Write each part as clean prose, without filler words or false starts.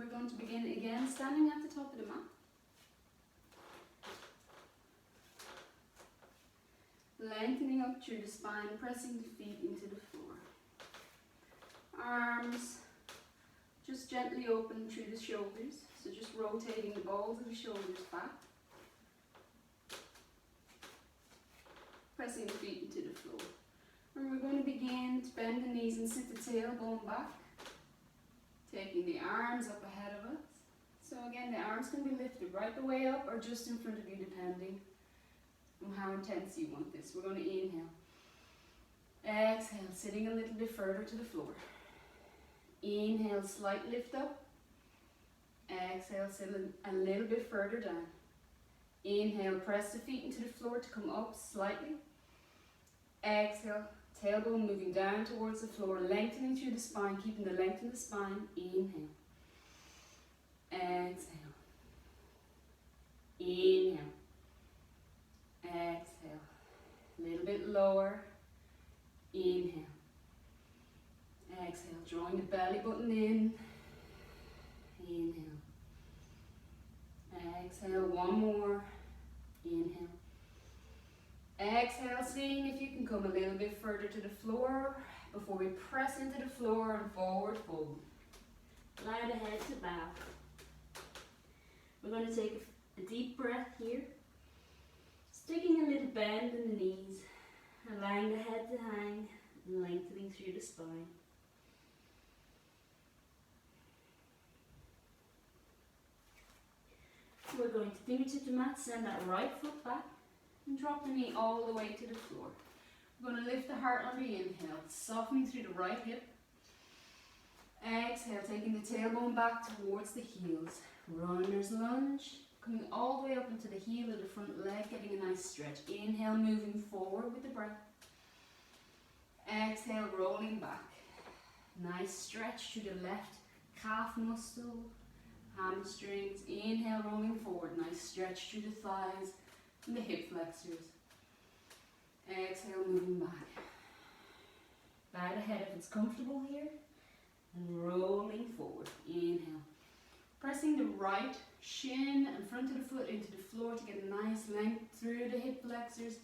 we're going to begin again standing at the top of the mat. Lengthening up through the spine, pressing the feet into the floor. Arms just gently open through the shoulders, so just rotating the balls of the shoulders back. Pressing the feet into the floor. And we're going to begin to bend the knees and sit the tailbone back. Taking the arms up ahead of us. So again, the arms can be lifted right the way up or just in front of you, depending on how intense you want this. We're going to inhale. Exhale, sitting a little bit further to the floor. Inhale, slight lift up. Exhale, sit a little bit further down. Inhale, press the feet into the floor to come up slightly. Exhale, tailbone moving down towards the floor, lengthening through the spine, keeping the length in the spine. Inhale. Exhale. Inhale. Exhale. A little bit lower. Inhale. Exhale, drawing the belly button in. Inhale. Exhale, one more. Inhale. Exhale, seeing if you can come a little bit further to the floor before we press into the floor and forward fold. Allow the head to bow. We're going to take a deep breath here. Just taking a little bend in the knees, allowing the head to hang and lengthening through the spine. We're going to fingertip the mat, send that right foot back and drop the knee all the way to the floor. We're going to lift the heart on the inhale, softening through the right hip. Exhale, taking the tailbone back towards the heels. Runner's lunge, coming all the way up into the heel of the front leg, getting a nice stretch. Inhale, moving forward with the breath. Exhale, rolling back. Nice stretch to the left calf muscle, hamstrings. Inhale, rolling forward. Nice stretch through the thighs and the hip flexors. Exhale, moving back. Bow the head if it's comfortable here. And rolling forward. Inhale. Pressing the right shin and front of the foot into the floor to get a nice length through the hip flexors.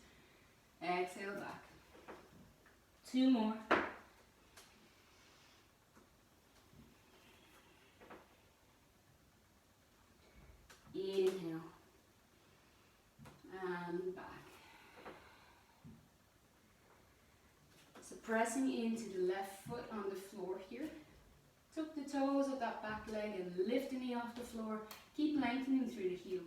Exhale back. Two more. Inhale. And back. So pressing into the left foot on the floor here. Tuck the toes of that back leg and lift the knee off the floor. Keep lengthening through the heel.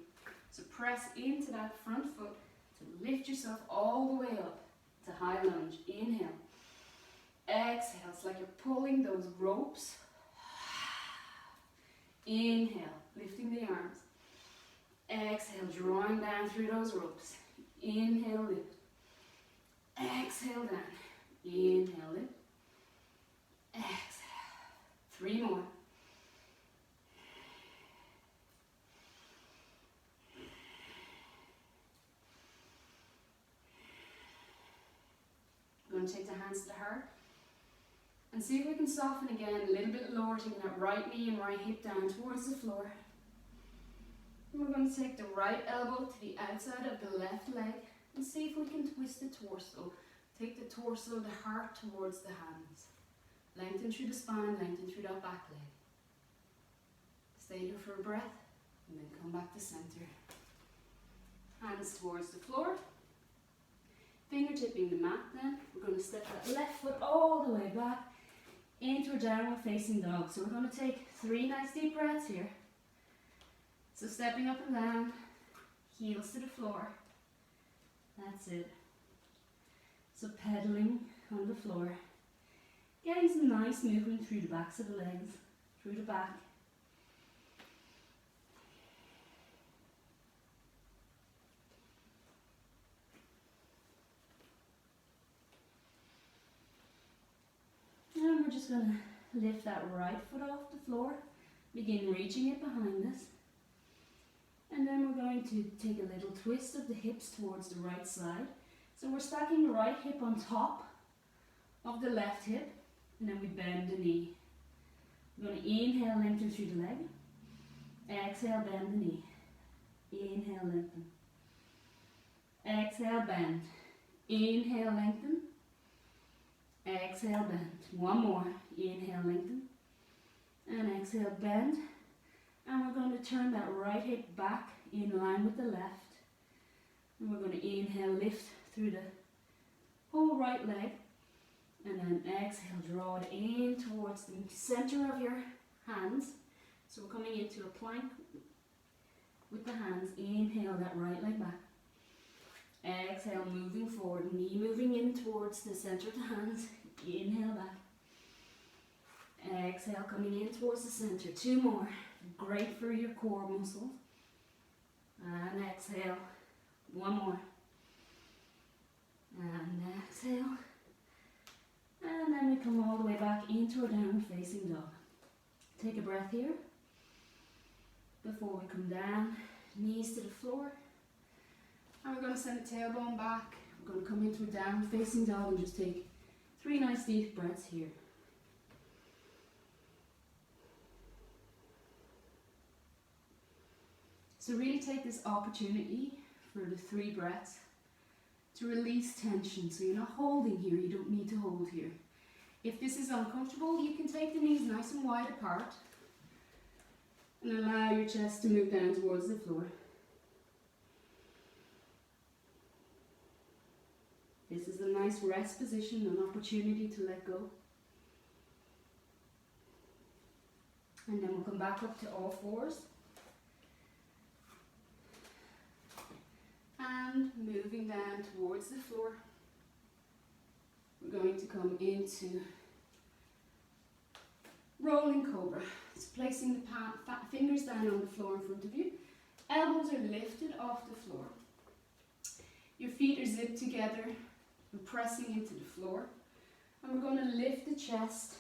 So press into that front foot to lift yourself all the way up to high lunge. Inhale. Exhale. It's like you're pulling those ropes. Inhale. Lifting the arms. Exhale. Drawing down through those ropes. Inhale. Lift. Exhale down. Inhale. Lift. Exhale. Three more. We're going to take the hands to the heart and see if we can soften again a little bit lower, taking that right knee and right hip down towards the floor. And we're going to take the right elbow to the outside of the left leg and see if we can twist the torso. Take the torso, the heart towards the hands. Lengthen through the spine, lengthen through that back leg. Stay here for a breath and then come back to center. Hands towards the floor. Fingertipping the mat then. We're going to step that left foot all the way back into a downward facing dog. So we're going to take 3 nice deep breaths here. So stepping up and down, heels to the floor. That's it. So pedaling on the floor. Getting some nice movement through the backs of the legs, through the back. And we're just going to lift that right foot off the floor, begin reaching it behind us. And then we're going to take a little twist of the hips towards the right side. So we're stacking the right hip on top of the left hip. And then we bend the knee. We're going to inhale, lengthen through the leg. Exhale, bend the knee. Inhale, lengthen. Exhale, bend. Inhale, lengthen. Exhale, bend. One more. Inhale, lengthen. And exhale, bend. And we're going to turn that right hip back in line with the left. And we're going to inhale, lift through the whole right leg. And then exhale, draw it in towards the center of your hands. So we're coming into a plank with the hands. Inhale that right leg back. Exhale, moving forward, knee moving in towards the center of the hands. Inhale back. Exhale, coming in towards the center. Two more. Great for your core muscles. And exhale. One more. And exhale. And then we come all the way back into our downward facing dog. Take a breath here. Before we come down, knees to the floor. And we're going to send the tailbone back. We're going to come into a downward facing dog and just take 3 nice deep breaths here. So really take this opportunity for the 3 breaths to release tension. So you're not holding here, you don't need to hold here. If this is uncomfortable, you can take the knees nice and wide apart and allow your chest to move down towards the floor. This is a nice rest position, an opportunity to let go. And then we'll come back up to all fours. And moving down towards the floor, we're going to come into rolling cobra. It's placing the fingers down on the floor in front of you. Elbows are lifted off the floor. Your feet are zipped together. We're pressing into the floor. And we're going to lift the chest.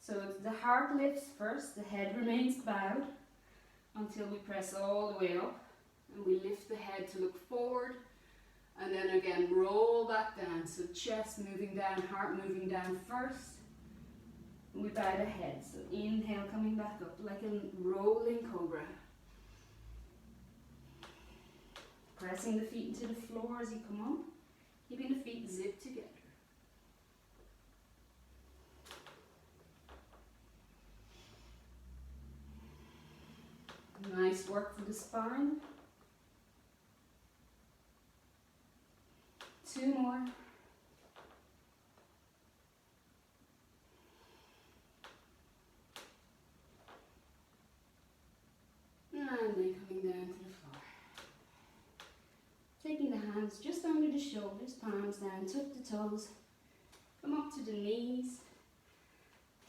So the heart lifts first, the head remains bowed until we press all the way up. And we lift the head to look forward, and then again roll back down. So chest moving down, heart moving down first, and we bow the head. So inhale, coming back up like a rolling cobra. Pressing the feet into the floor as you come up, keeping the feet zipped together. Nice work for the spine. 2 more. And then coming down to the floor. Taking the hands just under the shoulders, palms down, tuck the toes, come up to the knees,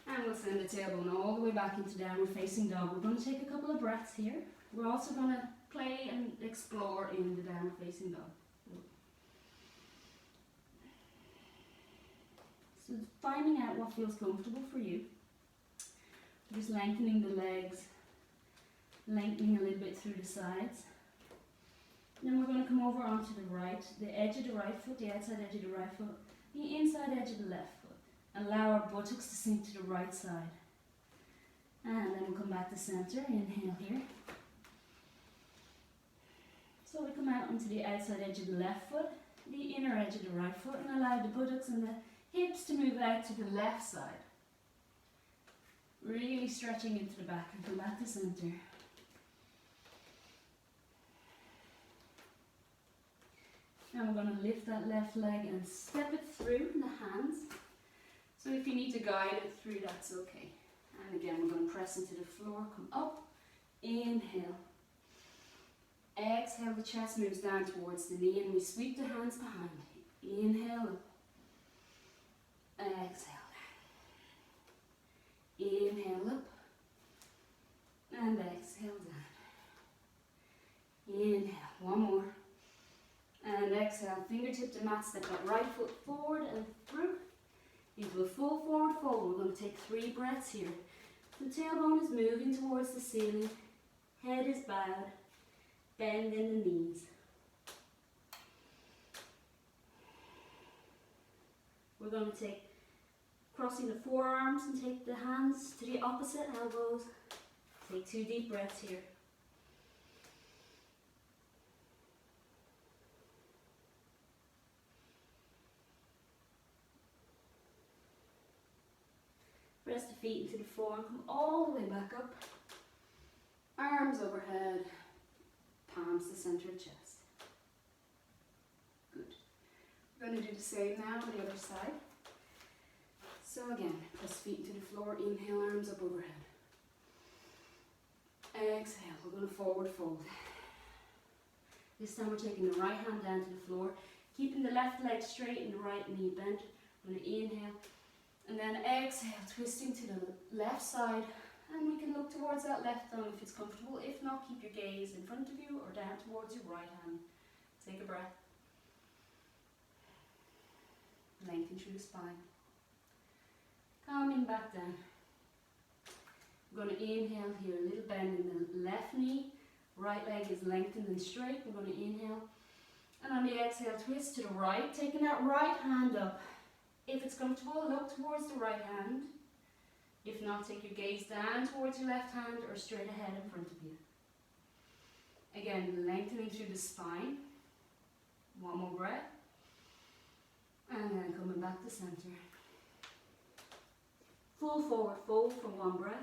and we'll send the tailbone all the way back into downward facing dog. We're going to take a couple of breaths here. We're also going to play and explore in the downward facing dog. So finding out what feels comfortable for you. Just lengthening the legs, lengthening a little bit through the sides. And then we're going to come over onto the right, the edge of the right foot, the outside edge of the right foot, the inside edge of the left foot. Allow our buttocks to sink to the right side. And then we'll come back to center, inhale here. So we come out onto the outside edge of the left foot, the inner edge of the right foot, and allow the buttocks and the hips to move out to the left side. Really stretching into the back and come back to center. Now we're going to lift that left leg and step it through in the hands. So if you need to guide it through, that's okay. And again, we're going to press into the floor, come up, inhale. Exhale, the chest moves down towards the knee and we sweep the hands behind. Inhale up. Exhale down. Inhale up. And exhale down. Inhale. One more. And exhale. Fingertip to mat. Step that right foot forward and through. Into a full forward fold. We're going to take 3 breaths here. The tailbone is moving towards the ceiling. Head is bowed. Bend in the knees. We're going to take crossing the forearms and take the hands to the opposite elbows. Take 2 deep breaths here. Press the feet into the floor and come all the way back up. Arms overhead, palms to center of chest. Good. We're going to do the same now on the other side. So again, press feet into the floor, inhale, arms up overhead. Exhale, we're going to forward fold. This time we're taking the right hand down to the floor, keeping the left leg straight and the right knee bent. We're going to inhale, and then exhale, twisting to the left side, and we can look towards that left thumb if it's comfortable. If not, keep your gaze in front of you or down towards your right hand. Take a breath. Lengthen through the spine. Coming back down. We're going to inhale here, a little bend in the left knee. Right leg is lengthened and straight. We're going to inhale. And on the exhale, twist to the right, taking that right hand up. If it's comfortable, look towards the right hand. If not, take your gaze down towards your left hand or straight ahead in front of you. Again, lengthening through the spine. One more breath. And then coming back to center. Full forward fold for one breath.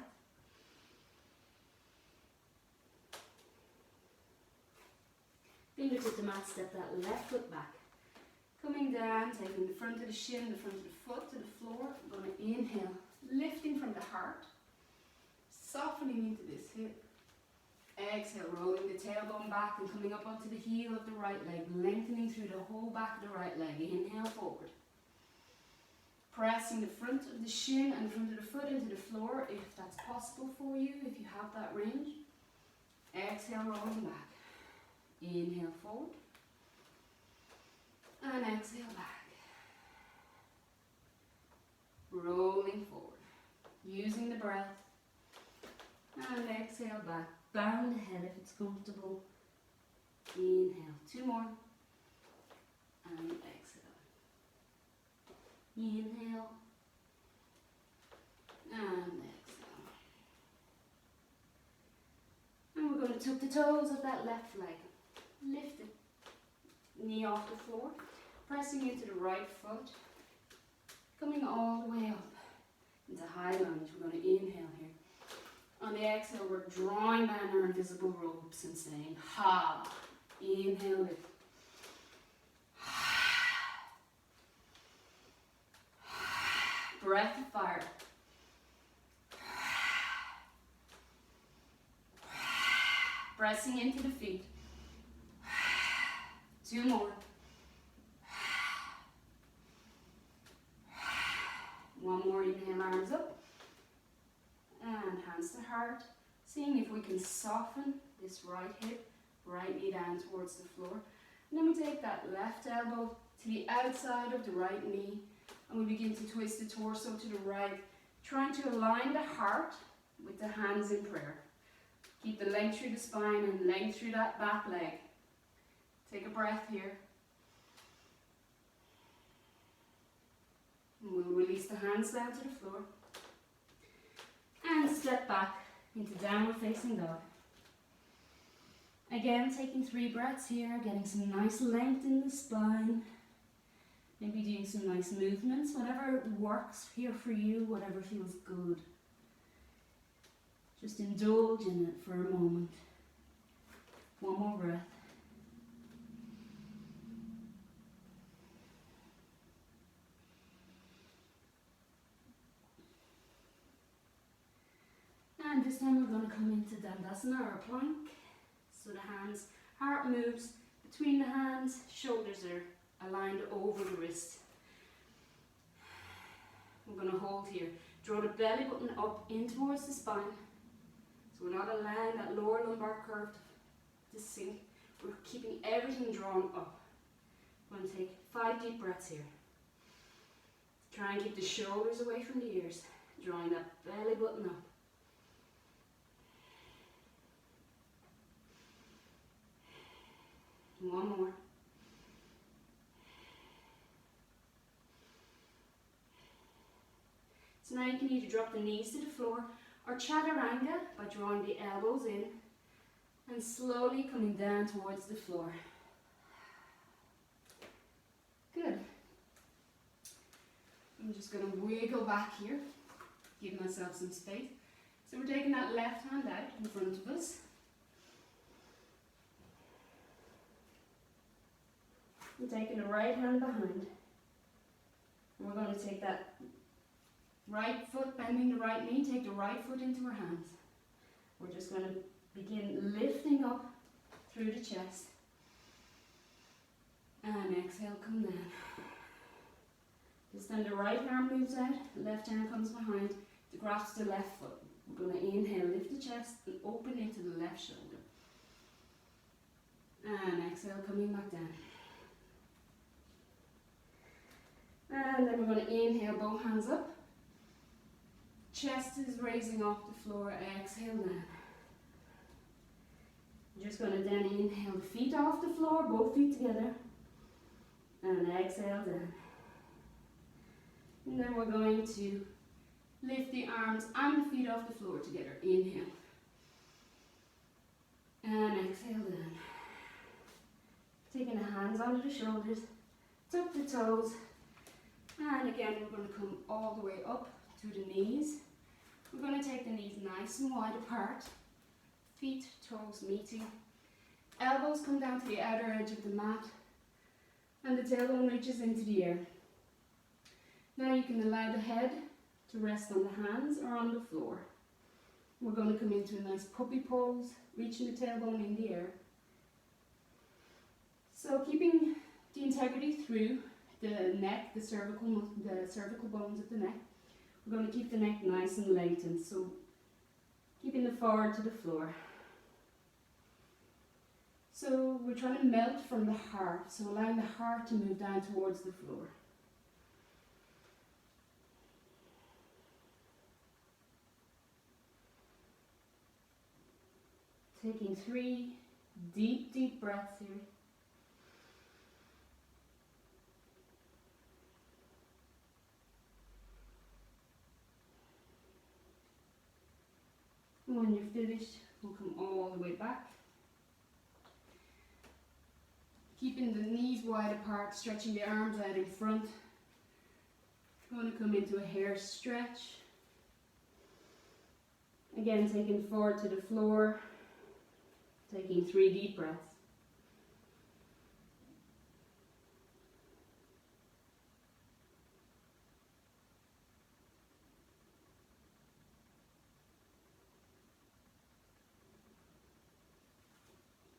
Fingertip to mat, step that left foot back. Coming down, taking the front of the shin, the front of the foot to the floor. I'm going to inhale, lifting from the heart, softening into this hip. Exhale, rolling the tailbone back and coming up onto the heel of the right leg, lengthening through the whole back of the right leg. Inhale forward. Pressing the front of the shin and front of the foot into the floor if that's possible for you, if you have that range. Exhale, rolling back. Inhale forward. And exhale back. Rolling forward. Using the breath. And exhale back. Bow the head if it's comfortable. Inhale. Two more. And exhale. Inhale. And exhale. And we're going to tuck the toes of that left leg. Lift it. Knee off the floor. Pressing into the right foot. Coming all the way up into high lunge. We're going to inhale here. On the exhale, we're drawing down our invisible ropes and saying, ha. Inhale, lift. Breath of fire. Pressing into the feet. Two more. One more, inhale, arms up. And hands to heart. Seeing if we can soften this right hip, right knee down towards the floor. And then we take that left elbow to the outside of the right knee. And we begin to twist the torso to the right, trying to align the heart with the hands in prayer. Keep the length through the spine and length through that back leg. Take a breath here. And we'll release the hands down to the floor. And step back into downward facing dog. Again, taking 3 breaths here, getting some nice length in the spine. Maybe doing some nice movements, whatever works here for you, whatever feels good. Just indulge in it for a moment. One more breath. And this time we're going to come into Dandasana or plank. So the hands, heart moves between the hands, shoulders are aligned over the wrist. We're going to hold here. Draw the belly button up in towards the spine. So we're not allowing that lower lumbar curve to sink. We're keeping everything drawn up. We're going to take 5 deep breaths here. Try and keep the shoulders away from the ears. Drawing that belly button up. One more. So now you can either drop the knees to the floor or chaturanga by drawing the elbows in and slowly coming down towards the floor. Good. I'm just going to wiggle back here. give myself some space. So we're taking that left hand out in front of us. And taking the right hand behind. And we're going to take that right foot, bending the right knee, take the right foot into our hands. We're just going to begin lifting up through the chest. And exhale, come down. Just then the right arm moves out, the left arm comes behind to grasp the left foot. We're going to inhale, lift the chest and open into the left shoulder. And exhale, coming back down. And then we're going to inhale, both hands up. Chest is raising off the floor, exhale down. You're just going to then inhale the feet off the floor, both feet together. And exhale down. And then we're going to lift the arms and the feet off the floor together. Inhale. And exhale down. Taking the hands onto the shoulders, tuck the toes. And again, we're going to come all the way up to the knees. We're going to take the knees nice and wide apart. Feet, toes meeting. Elbows come down to the outer edge of the mat. And the tailbone reaches into the air. Now you can allow the head to rest on the hands or on the floor. We're going to come into a nice puppy pose, reaching the tailbone in the air. So keeping the integrity through the neck, the cervical bones of the neck. We're going to keep the neck nice and lengthened, so keeping the forward to the floor. So we're trying to melt from the heart, so allowing the heart to move down towards the floor. Taking 3 deep breaths here. And when you're finished, we'll come all the way back. Keeping the knees wide apart, stretching the arms out in front. Going to come into a hair stretch. Again, taking forward to the floor. Taking 3 deep breaths.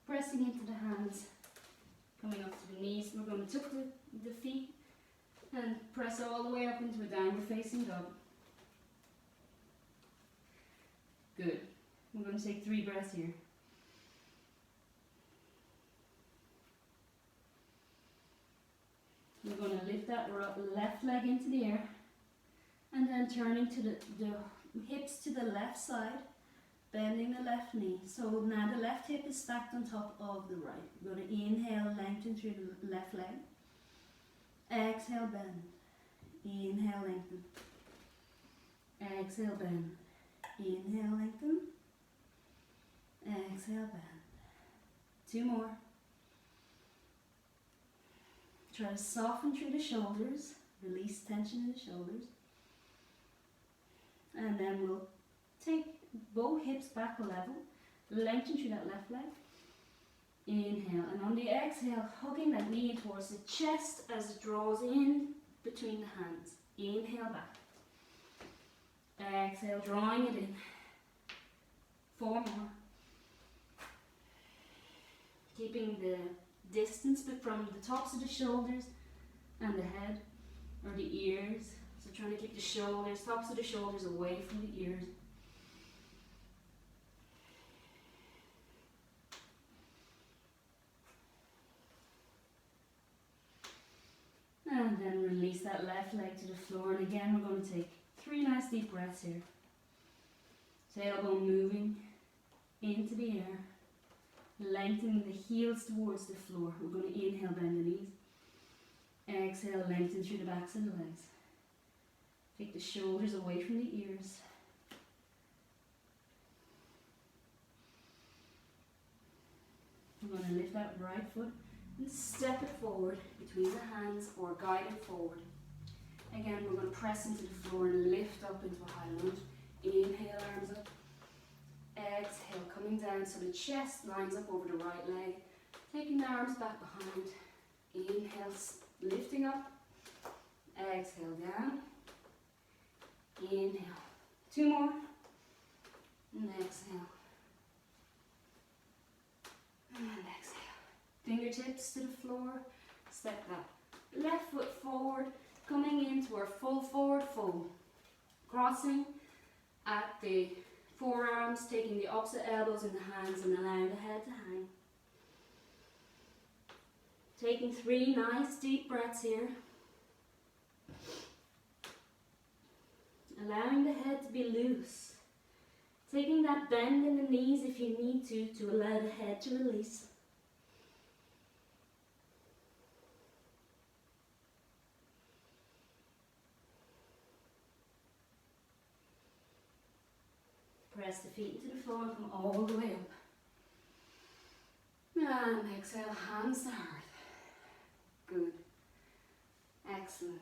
Pressing into the hands, coming up to the knees. We're going to tuck the feet and press all the way up into a downward facing dog. Good. We're going to take 3 breaths here. We're going to lift that left leg into the air and then turning to the hips to the left side, bending the left knee. So now the left hip is stacked on top of the right. We're going to inhale, lengthen through the left leg. Exhale, bend. Inhale, lengthen. Exhale, bend. Inhale, lengthen. Exhale, bend. 2 more. Try to soften through the shoulders, release tension in the shoulders. And then we'll take both hips back a level, lengthen through that left leg. Inhale, and on the exhale, hugging that knee towards the chest as it draws in between the hands. Inhale back. Exhale, drawing it in. 4 more. Keeping the distance from the tops of the shoulders and the head or the ears. So trying to keep the shoulders, tops of the shoulders away from the ears. And then release that left leg to the floor. And again, we're going to take 3 nice deep breaths here. Tailbone moving into the air. Lengthening the heels towards the floor. We're going to inhale, bend the knees. Exhale, lengthen through the backs of the legs. Take the shoulders away from the ears. We're going to lift that right foot and step it forward between the hands or guide it forward. Again, we're going to press into the floor and lift up into a high lunge. Inhale, arms up. Exhale, coming down so the chest lines up over the right leg. Taking the arms back behind. Inhale, lifting up. Exhale, down. Inhale. 2 more. And exhale. And exhale. Fingertips to the floor. Step that left foot forward. Coming into our full forward fold. Crossing at the forearms, taking the opposite elbows in the hands and allowing the head to hang. Taking 3 nice deep breaths here. Allowing the head to be loose. Taking that bend in the knees if you need to allow the head to release. Press the feet into the floor and come all the way up. And exhale, hands to heart. Good. Excellent.